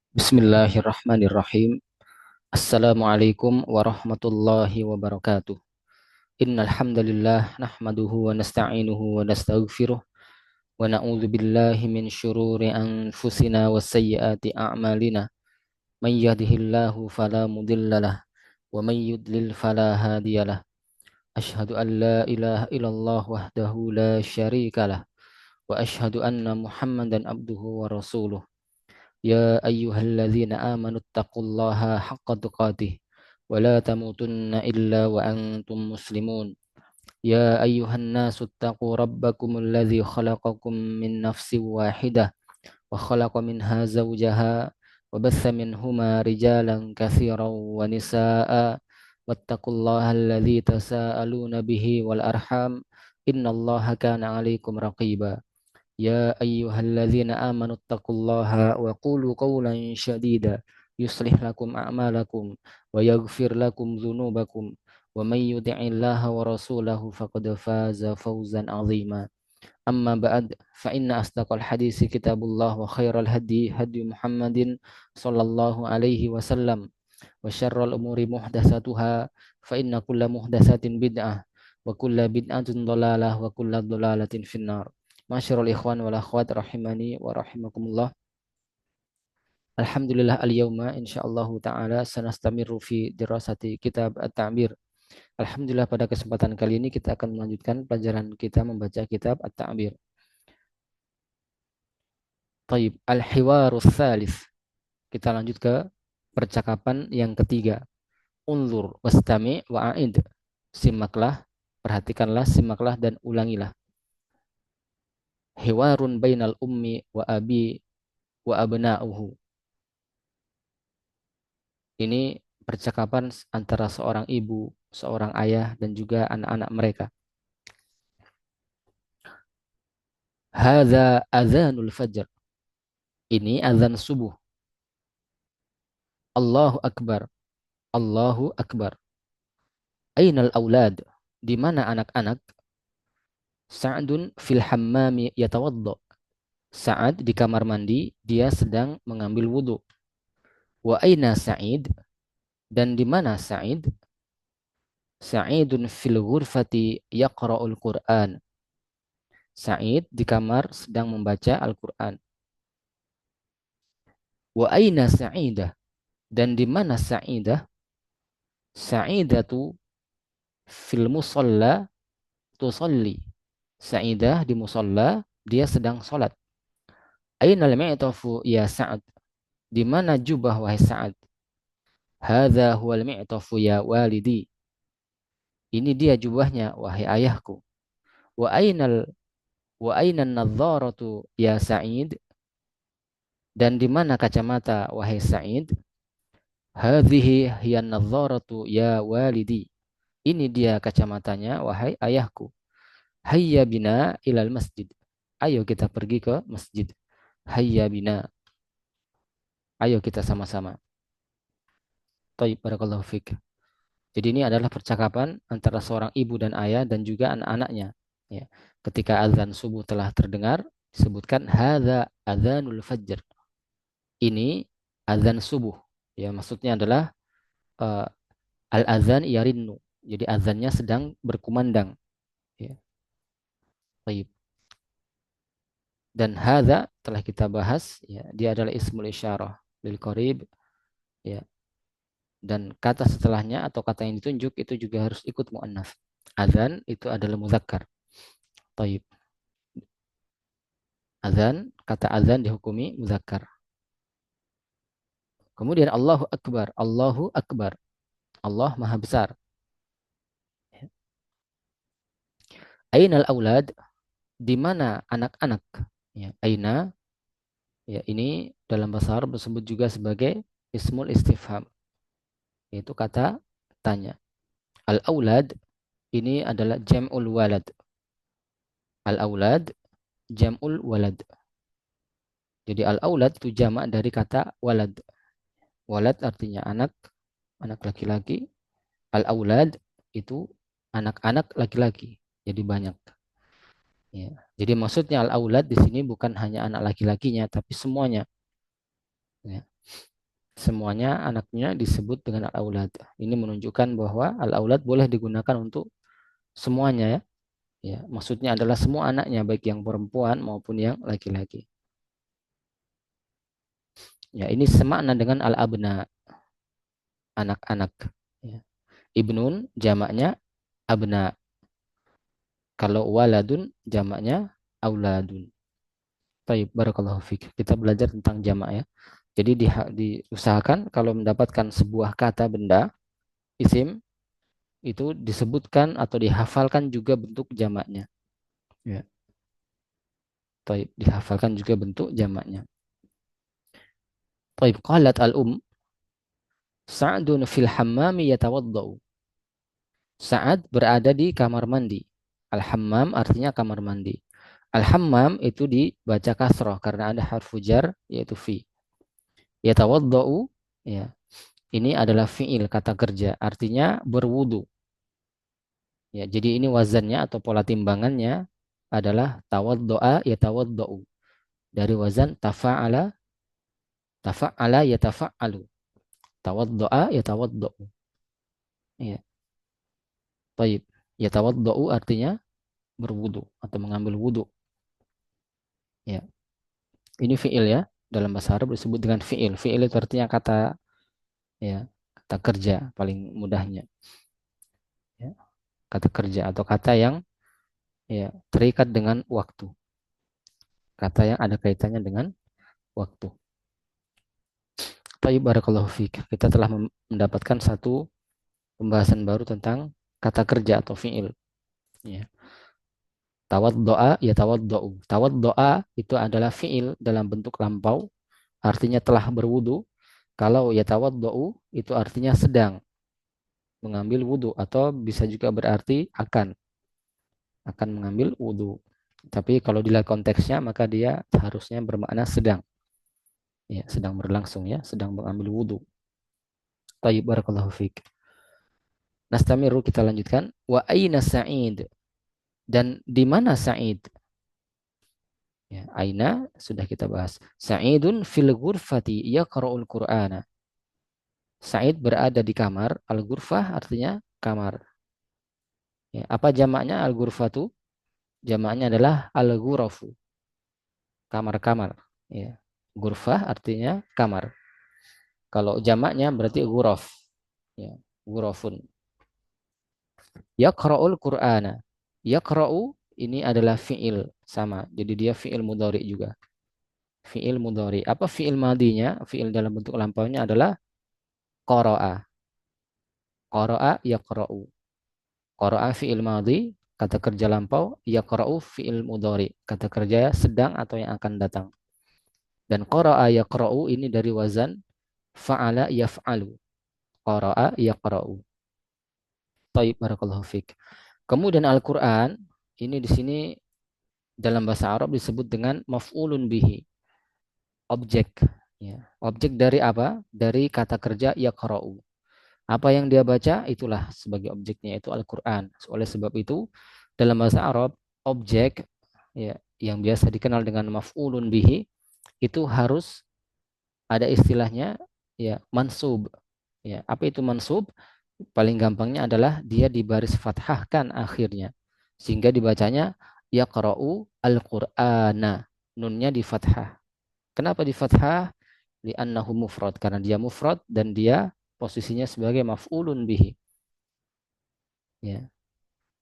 Bismillahirrahmanirrahim. Assalamualaikum warahmatullahi wabarakatuh. Innal hamdalillah nahmaduhu wa nasta'inuhu wa nastaghfiruh wa na'udzu billahi min syururi anfusina wa sayyiati a'malina. May yahdihillahu fala mudhillalah wa may yudlil fala hadiyalah. Asyhadu an la ilaha illallah wahdahu la syarikalah wa asyhadu anna Muhammadan abduhu wa rasuluh. يا أيها الذين آمنوا اتقوا الله حق تقاته ولا تموتن إلا وأنتم مسلمون يا أيها الناس اتقوا ربكم الذي خلقكم من نفس واحدة وخلق منها زوجها وبث منهما رجالا كثيرا ونساء واتقوا الله الذي تساءلون به والأرحام إن الله كان عليكم رقيبا يا أيها الذين آمنوا اتقوا الله وقولوا قولا شديدا يصلح لكم أعمالكم ويغفر لكم ذنوبكم ومن يطع الله ورسوله فقد فاز فوزا عظيما أما بعد فإن أصدق الحديث كتاب الله وخير الهدي هدي محمد صلى الله عليه وسلم وشر الأمور محدثاتها فإن كل محدثة بدعة وكل بدعة ضلالة وكل ضلالة في النار. Masyarul ikhwan wal akhwat rahimani wa rahimakumullah. Alhamdulillah al-yawma insyaallah taala sanastamiru fi dirasati kitab At-Ta'bir. Alhamdulillah pada kesempatan kali ini kita akan melanjutkan pelajaran kita membaca kitab At-Ta'bir. Taib al-hiwarus tsalits. Kita lanjut ke percakapan yang ketiga. Unzur wastami wa'id. Simaklah, perhatikanlah, simaklah dan ulangilah. Hiwarun bainal ummi wa abi wa abna'uhu. Ini percakapan antara seorang ibu, seorang ayah, dan juga anak-anak mereka. Hadza adzanul fajr. Ini azan subuh. Allahu akbar. Allahu akbar. Ainal aulad? Di mana anak-anak? Sa'dun fil hammami yatawadda. Sa'ad di kamar mandi, dia sedang mengambil wudu. Wa aina Sa'id? Dan di mana Sa'id? Sa'idun fil ghurfati yaqra'ul Qur'an. Sa'id di kamar sedang membaca Al-Qur'an. Wa aina Sa'idah? Dan di mana Sa'idah? Sa'idatu fil musalla tusalli. Sa'idah di musalla, dia sedang salat. Ainal mi'tafu ya Sa'ad? Di mana jubah wahai Sa'ad? Hadza huwal mi'tafu ya walidi. Ini dia jubahnya wahai ayahku. Wa ainal wa ainan nadharatu ya Sa'id? Dan di mana kacamata wahai Sa'id? Hadhihi hiyan nadharatu ya walidi. Ini dia kacamatanya wahai ayahku. Hayya bina ilal masjid. Ayo kita pergi ke masjid. Hayya bina. Ayo kita sama-sama. Taib barakallahu fik. Jadi ini adalah percakapan antara seorang ibu dan ayah dan juga anak-anaknya. Ya. Ketika azan subuh telah terdengar, disebutkan hadza adzanul fajr. Ini azan subuh. Ya, maksudnya adalah al-azan yarinnu. Jadi azannya sedang berkumandang. Ya. Taib. Dan hadza telah kita bahas, ya, dia adalah ismul isyarah lil qarib, ya. Dan kata setelahnya atau kata yang ditunjuk itu juga harus ikut muannats. Azan itu adalah muzakkar. Taib. Azan, kata azan dihukumi muzakkar. Kemudian Allahu akbar, Allahu akbar. Allah Maha Besar. Ainal aulad? Di mana anak-anak? Ya, aina, ya, ini dalam bahasa Arab disebut juga sebagai ismul istifham. Yaitu kata tanya. Al-aulad ini adalah jam'ul walad. Al-aulad jam'ul walad. Jadi al-aulad itu jamak dari kata walad. Walad artinya anak, anak laki-laki. Al-aulad itu anak-anak laki-laki. Jadi banyak. Ya. Jadi maksudnya al-aulad di sini bukan hanya anak laki-lakinya, tapi semuanya. Ya. Semuanya anaknya disebut dengan al-aulad. Ini menunjukkan bahwa al-aulad boleh digunakan untuk semuanya ya. Ya, maksudnya adalah semua anaknya baik yang perempuan maupun yang laki-laki. Ya, ini semakna dengan al-abna, anak-anak. Ya. Ibnun jamaknya abna. Kalau waladun jamaknya auladun. Baik, barakallahu fiik. Kita belajar tentang jamak ya. Jadi diusahakan kalau mendapatkan sebuah kata benda, isim, itu disebutkan atau dihafalkan juga bentuk jamaknya. Ya. Baik, dihafalkan juga bentuk jamaknya. Baik, qalat al-um, Sa'dun fil hammami yatawaddau. Sa'ad berada di kamar mandi. Al-hammam artinya kamar mandi. Al-hammam itu dibaca kasroh karena ada harfu jar yaitu fi. Yatawaddau ya. Ini adalah fiil kata kerja artinya berwudu. Ya, jadi ini wazannya atau pola timbangannya adalah tawaddoa yatawaddau dari wazan tafa'ala yatafa'alu. Tawaddoa yatawaddau. Ya, baik. Yatawaddau artinya berwudu atau mengambil wudu. Ya, ini fiil ya. Dalam bahasa Arab disebut dengan fiil. Fiil itu artinya kata ya, kata kerja paling mudahnya. Ya, kata kerja atau kata yang ya terikat dengan waktu. Kata yang ada kaitannya dengan waktu. Baik, barakallahu fiik. Kita telah mendapatkan satu pembahasan baru tentang kata kerja atau fiil. Ya. Tawaddoa ya tawaddau. Tawaddoa itu adalah fiil dalam bentuk lampau, artinya telah berwudu. Kalau ya tawaddau itu artinya sedang mengambil wudu atau bisa juga berarti akan mengambil wudu. Tapi kalau dilihat konteksnya maka dia harusnya bermakna sedang. Ya, sedang berlangsung ya, sedang mengambil wudu. Tayyib barakallahu fiik. Nastamiru kita lanjutkan. Wa aina Sa'id? Dan di mana Sa'id? Ya, aina sudah kita bahas. Sa'idun fil ghurfati yaqra'ul Qur'ana. Sa'id berada di kamar. Al-ghurfah artinya kamar. Ya, apa jamaknya al-ghurfatu? Jamaknya adalah al-ghurafu. Kamar-kamar. Ya. Ghurfah artinya kamar. Kalau jamaknya berarti ghuraf. Ya, ghurafun. Yaqra'ul Qur'ana. Yaqra'u ini adalah fi'il sama. Jadi dia fi'il mudhari juga. Fi'il mudhari. Apa fi'il madinya? Fi'il dalam bentuk lampaunya adalah qara'a. Qara'a yaqra'u. Qara'a fi'il madi, kata kerja lampau, yaqra'u fi'il mudhari, kata kerja sedang atau yang akan datang. Dan qara'a yaqra'u ini dari wazan fa'ala yaf'alu. Qara'a yaqra'u. Taib barakallahu fiik. Kemudian Al-Qur'an ini di sini dalam bahasa Arab disebut dengan maf'ulun bihi, objek ya. Objek dari apa? Dari kata kerja yaqra'u. Apa yang dia baca itulah sebagai objeknya itu Al-Qur'an. Oleh sebab itu dalam bahasa Arab objek ya yang biasa dikenal dengan maf'ulun bihi itu harus ada istilahnya ya mansub. Ya, apa itu mansub? Paling gampangnya adalah dia dibaris fathahkan akhirnya sehingga dibacanya yaqra'u al-Qur'ana. Nunnya di fathah. Kenapa di fathah? Li'annahu mufrad karena dia mufrad dan dia posisinya sebagai maf'ulun bihi. Ya.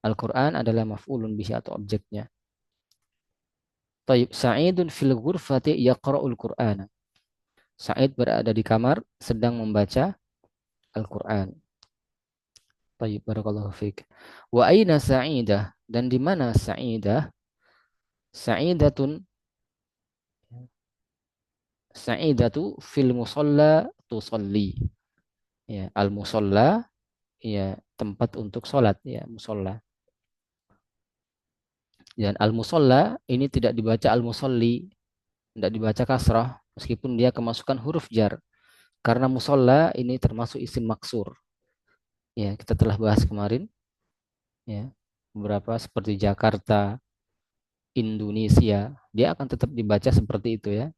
Al-Qur'an adalah maf'ulun bihi atau objeknya. Taib Sa'idun fil ghurfati yaqra'ul Qur'ana. Sa'id berada di kamar sedang membaca Al-Qur'an. Taib barakallahu fiik. Wa aina Sa'idah? Dan di mana Sa'idah? Sa'idatun Sa'idatu fil musalla tusalli. Ya, al-musalla ya tempat untuk sholat ya, musalla. Dan al-musalla ini tidak dibaca al-musalli, tidak dibaca kasrah meskipun dia kemasukan huruf jar. Karena musalla ini termasuk isim maksur. Ya, kita telah bahas kemarin ya. Beberapa seperti Jakarta, Indonesia, dia akan tetap dibaca seperti itu ya.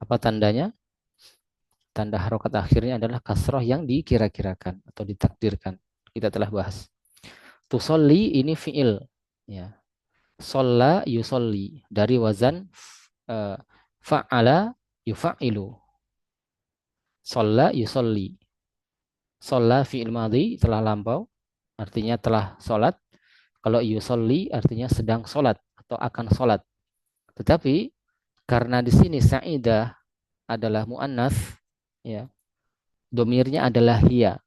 Apa tandanya? tanda harokat akhirnya adalah kasroh yang dikira-kirakan atau ditakdirkan. Kita telah bahas. Tusolli ini fiil. Ya. Solla yusolli. Dari wazan fa'ala yufa'ilu. Solla yusolli. Solla fiil madhi telah lampau. Artinya telah sholat. Kalau yusolli artinya sedang sholat atau akan sholat. Tetapi karena di sini sa'idah adalah mu'annas, ya, domirnya adalah hiya.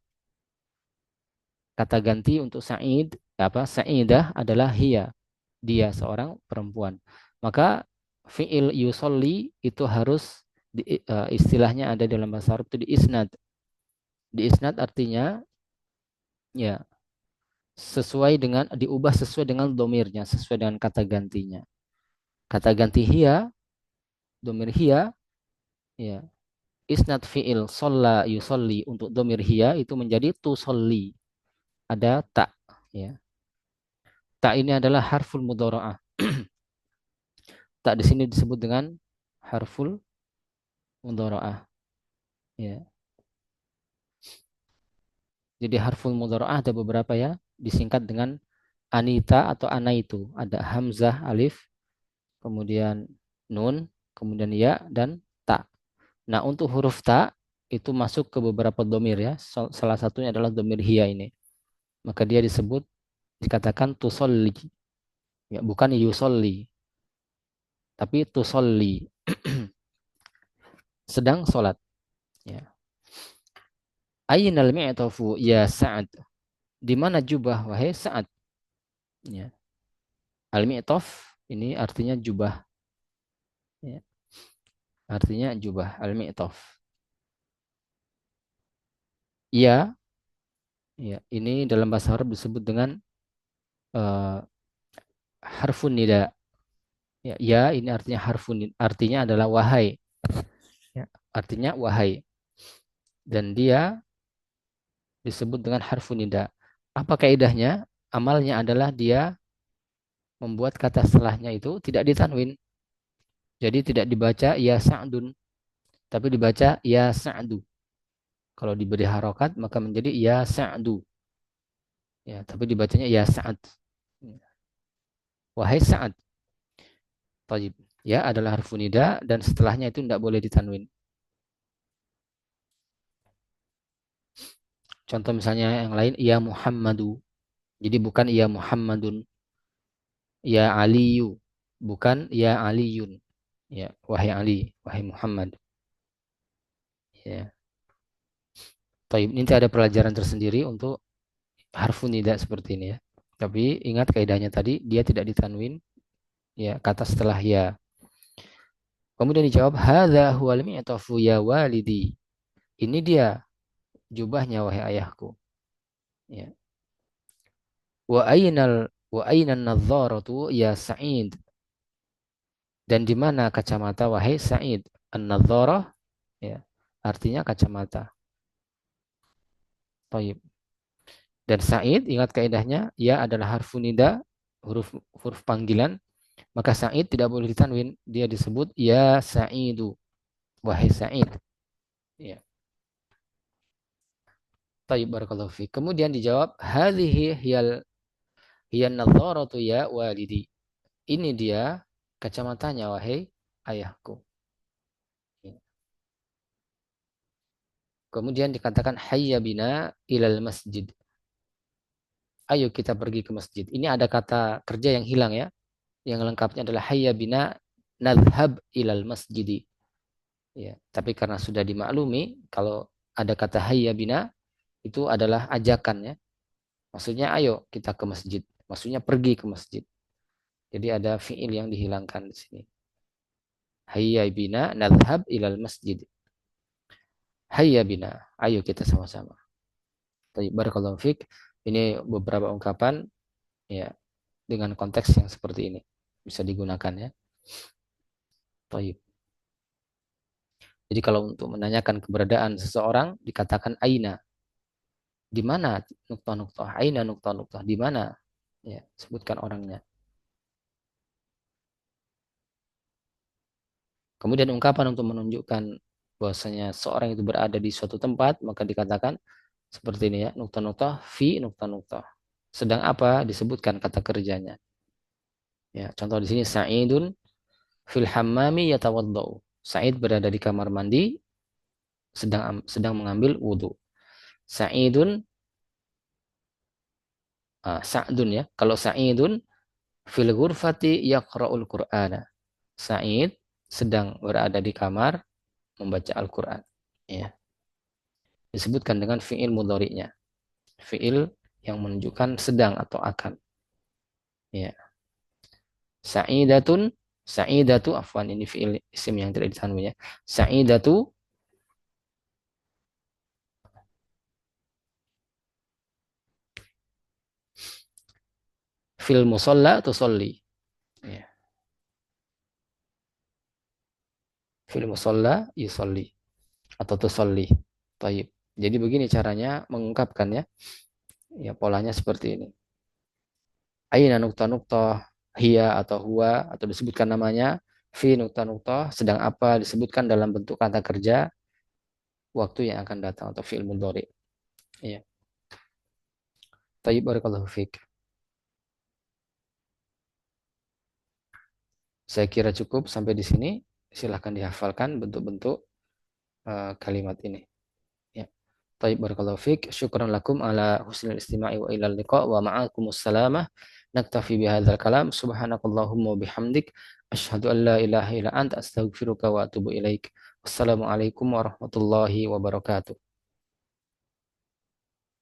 Kata ganti untuk Sa'id, Sa'idah adalah hiya. Dia seorang perempuan. Maka fi'il yusolli itu harus istilahnya ada dalam bahasa Arab itu diisnad. Diisnad artinya ya sesuai dengan diubah sesuai dengan domirnya, sesuai dengan kata gantinya. Kata ganti hiya, domir hiya, ya. Isnad fi'il solla yusolli untuk domir hiya itu menjadi tusolli. Ada tak, ya. Tak ini adalah harful mudhara'ah. Tak di sini disebut dengan harful mudhara'ah. Ya. Jadi harful mudhara'ah ada beberapa ya, disingkat dengan anita atau anaitu. Ada hamzah, alif, kemudian nun, kemudian ya dan ta. Nah, untuk huruf ta itu masuk ke beberapa domir ya. Salah satunya adalah domir hiya ini. Maka dia disebut dikatakan tusolli. Ya, bukan yusolli, tapi tusolli. Sedang sholat. Ya. Aynal mi'tafu ya Sa'ad. Di mana jubah wahai Sa'ad? Ya. Al-mi'taf ini artinya jubah. Ya. Artinya jubah al-mi'taf. Ya, ya, ini dalam bahasa Arab disebut dengan uh, harfun nida. Ya, ya, ini artinya harfun, artinya adalah wahai. Ya, artinya wahai. Dan dia disebut dengan harfun nida. Apa kaidahnya? Amalnya adalah dia membuat kata setelahnya itu tidak ditanwin. Jadi tidak dibaca ya Sa'dun, tapi dibaca ya Sa'du. Kalau diberi harokat maka menjadi ya Sa'du. Ya, tapi dibacanya ya Sa'ad. Wahai Sa'ad. Tajib. Ya adalah harfu nida dan setelahnya itu tidak boleh ditanwin. Contoh misalnya yang lain ya Muhammadu. Jadi bukan ya Muhammadun, ya Aliyu, bukan ya Aliyun. Ya, wahai Ali, wahai Muhammad. Ya. Tajib. Ini ada pelajaran tersendiri untuk harfu nida seperti ini ya. Tapi ingat kaidahnya tadi dia tidak ditanwin ya kata setelah ya. Kemudian dijawab hadza huwal mi'tafu ya walidi. Ini dia jubahnya wahai ayahku. Ya. Wa ainal nadharatu ya Sa'id. Dan di mana kacamata wahai Sa'id? An-nadharah ya. Artinya kacamata. Taib. Dan Sa'id ingat kaidahnya ya adalah harfu nida, huruf huruf panggilan, maka Sa'id tidak boleh ditanwin, dia disebut ya Sa'idu, wahai Sa'id. Ya. Taib barakallahu fi. Kemudian dijawab hadhihi hiyan nadharatu ya walidi. Ini dia kacamatanya wahai ayahku. Kemudian dikatakan hayya bina ilal masjid. Ayo kita pergi ke masjid. Ini ada kata kerja yang hilang ya. Yang lengkapnya adalah hayya bina nadhhab ilal masjidi. Ya, tapi karena sudah dimaklumi kalau ada kata hayya bina itu adalah ajakan ya. Maksudnya ayo kita ke masjid. Maksudnya pergi ke masjid. Jadi ada fiil yang dihilangkan di sini. Hayya bina nadhhab ilal masjid. Hayya bina, ayo kita sama-sama. Baik, barakallahu fiik. Ini beberapa ungkapan ya dengan konteks yang seperti ini bisa digunakan ya. Baik. Jadi kalau untuk menanyakan keberadaan seseorang dikatakan aina. Di mana nuktah-nuktah? Aina nuktah-nuktah? Di mana? Ya, sebutkan orangnya. Kemudian ungkapan untuk menunjukkan bahwasanya seorang itu berada di suatu tempat, maka dikatakan seperti ini ya, nukta-nukta fi nukta-nukta. Sedang apa disebutkan kata kerjanya. Ya, contoh di sini Sa'idun fil hammami yatawaddau. Sa'id berada di kamar mandi sedang mengambil wudhu. Sa'idun Sa'dun ya. Kalau Sa'idun fil ghurfati yaqra'ul Qur'ana. Sa'id sedang berada di kamar membaca Al-Qur'an. Ya, disebutkan dengan fiil mudhari'nya. Fiil yang menunjukkan sedang atau akan. Ya. Sa'idatun, sa'idatu afwan ini fiil isim yang tidak ditanwin ya. Sa'idatu fil musalla tusolli. Ya. Fil musalla yusolli atau tusolli. Taib. Jadi begini caranya mengungkapkan ya. Ya polanya seperti ini. Aina nukta-nukta hiya atau huwa atau disebutkan namanya fi nukta-nukta sedang apa disebutkan dalam bentuk kata kerja waktu yang akan datang atau fi'il mudhari. Iya. Tayyib barakallahu fiik. Saya kira cukup sampai di sini. Silahkan dihafalkan bentuk-bentuk kalimat ini. Ya. Tayyib barakallahu fiik. Syukran lakum ala husnil istima'i wa ilal liqa wa ma'akumus salamah. Naktafi bihadzal kalam. Subhanakallahumma wa bihamdik. Asyhadu an la ilaha illa anta astaghfiruka wa atubu ilaik. Wassalamualaikum warahmatullahi wabarakatuh.